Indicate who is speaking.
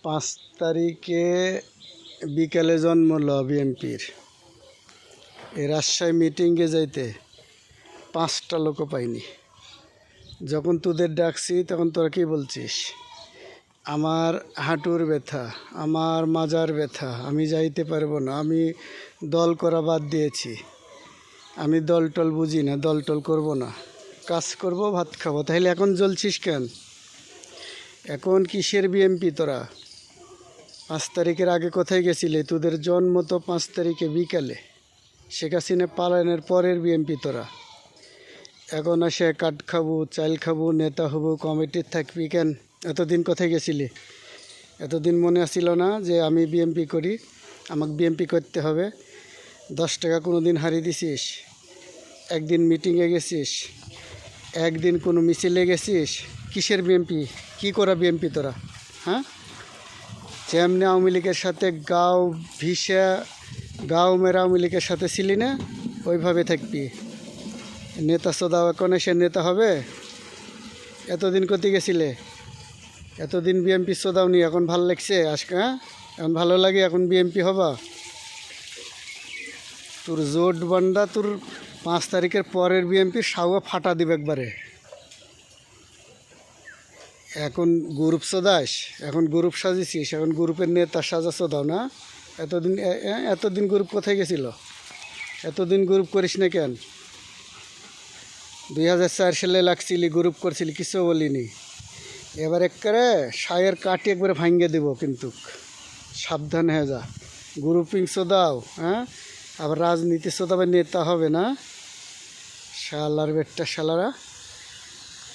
Speaker 1: 5 তারিখে বিকেলে জন্মল বিএনপির। এই রাজশাহী মিটিংয়ে যাইতে 5টা লোকও পাইনি। যখন তোদের ডাকছি তখন তোরা কি বলছিস? আমার হাঁটুর ব্যথা, আমার মাজার ব্যথা, আমি যাইতে পারবো না, আমি দল করা বাদ দিয়েছি, আমি দল টল বুঝি না, দল টল করবো না, কাজ করব, ভাত খাবো। তাহলে এখন জ্বলছিস কেন? এখন কিসের বিএমপি তোরা? 5 তারিখের আগে কোথায় গেছিলে? তোদের জন্ম তো 5 তারিখে বিকালে, শেখ হাসিনা পালানোর পরের বিএমপি তোরা। এখন আসে কাঠ খাবো, চাল খাবো, নেতা হবো, কমিটির থাকবি কেন? এতদিন কোথায় গেছিলি? এতদিন মনে আসছিল না যে আমি বিএমপি করি, আমাকে বিএমপি করতে হবে? 10 টাকা কোনো দিন হারিয়ে দিছিস? একদিন মিটিংয়ে গেছিস? একদিন কোনো মিছিলে গেছিস? কিসের বিএমপি? কি করা বিএমপি তোরা? হ্যাঁ, যেমনি আওয়ামী লীগের সাথে গাঁও ভিসা গাঁও মেরা আওয়ামী লীগের সাথে ছিলি না, ওইভাবে থাকবি। নেতা সদাও এখন এসে নেতা হবে? এতদিন কোথায় গেছিলে? এতদিন বিএমপি সদাও নি, এখন ভালো লাগছে আজকে? হ্যাঁ, এখন ভালো লাগে, এখন বিএমপি হবা? তোর জোট বান্ডা, তোর 5 তারিখের পরের বিএমপি সাউয়া ফাটা দিবে একবারে। এখন গ্রুপ সদাস, এখন গ্রুপ সাজিয়েছিস, এখন গ্রুপের নেতা সাজা সদাও না? এতদিন গ্রুপ কোথায় গেছিল? এতদিন গ্রুপ করিস না কেন? 2004 সালে লাগছিলি, গ্রুপ করছিলি, কিছু বলিনি। এবার একবারে সায়ের কাটি একবারে ভাঙ্গে দেব, কিন্তু সাবধান হয়ে যা। গ্রুপিং সদাও, হ্যাঁ, আবার রাজনীতি সদাবে, নেতা হবে না? শালার বেটটা শালারা।